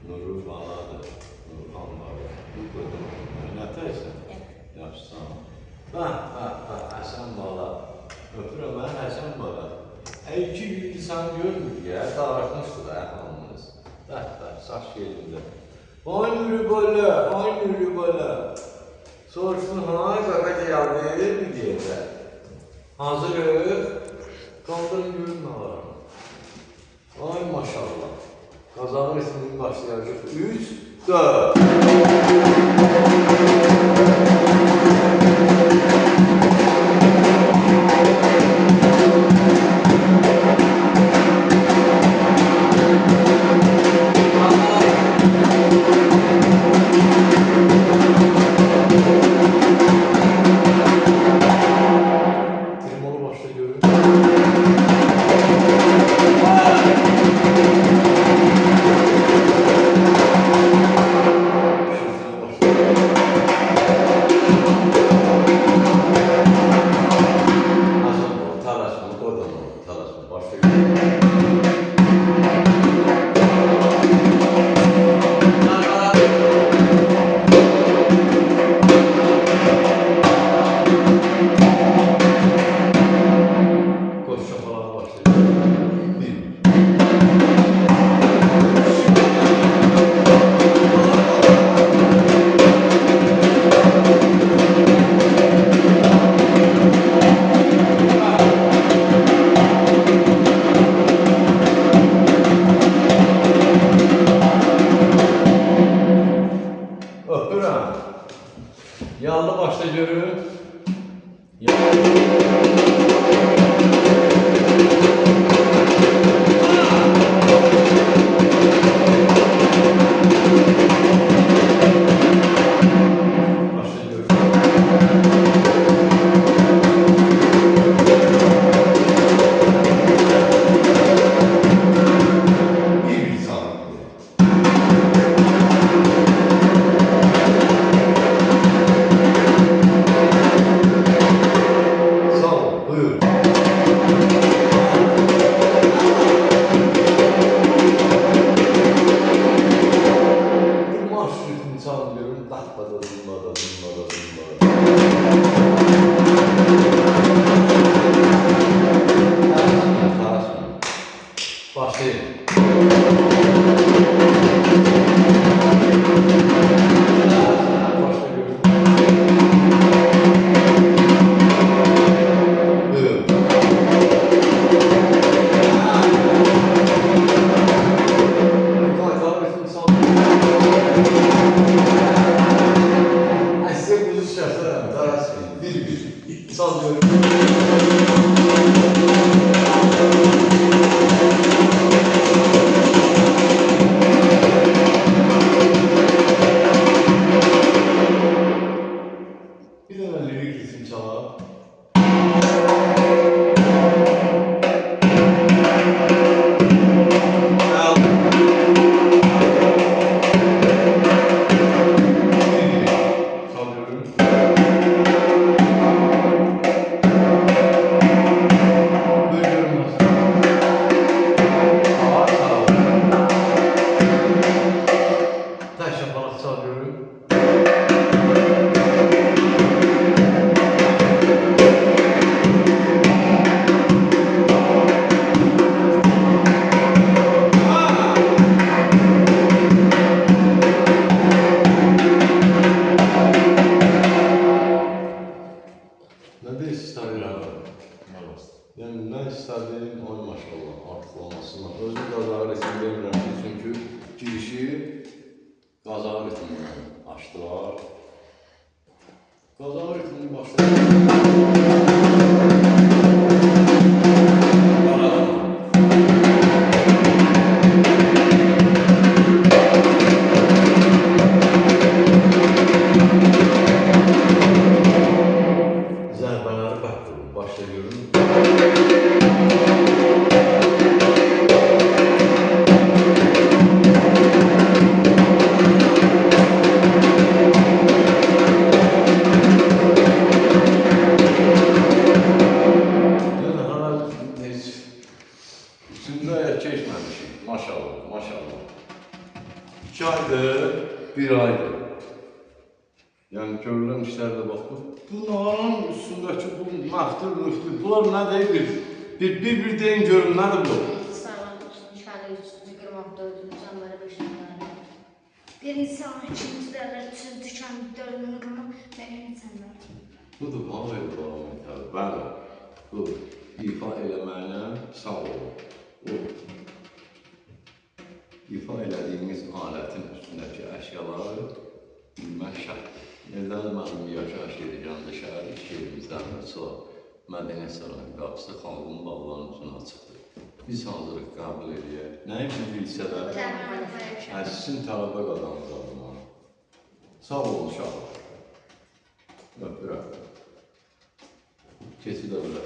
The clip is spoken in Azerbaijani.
Nuru baladır. Nurhan var. Bu kadar. Nətəysən? Yaxşısan. Həsən bala. Öpürəm mən Həsən bala. 2 gündür sən görmür ya. Darıxmışdı da əhamımız. Saç yerində. Ay Nuru bala, ay Nuru bala. Soruşsun, qaka gəldi mi deyəcək? Hazırıq. Qaldırın görün nə var. Ay maşallah. Qazanın ismini başlayacaq. 3, 4. Trimolu başla görün. Öpürəm. Yallı başla görün. Bir dənə lirik ritim çalaq. Yəni, mən istədim, ay maşallah, artıq olmasınlar. Özü qazağı resim demirəm ki, çünki girişi qazağı ritmindən açdılar. Qazağı ritmini zərbələri başla görün. 2 aydır, 1 aydır. Yəni görülən işlərdə bax bu naranın üstündəki bu məftir, müftir, bunlar nə deyil? Bir deyin görün nədir bu? Sarılanmış, nişanı 300 qırmaq 400, canları 500 qırmaq. Birincisi ama ikinci derler tüz düşen dördünü qırmaq və ümid sənlər. Budur, mal evladı, bəli. Bu ifa eləməyinə sağ olun. O ifa elədiyimiz alətin üstündəki əşyaları bilmək şərtdir. Evdən mənim yaşayış edəcəm dışarı, iş yerimizdən sonra Mədəniyyət Sarayının qapısı xanımın bağlarının üçün açıqdır. Biz hazırıq qəbul edək. Nəyi bildirsə də, sizin tələbə qadağanlarına. Sağ olun, uşaqlar. Öpürəm. Keçid edə bilərsiniz.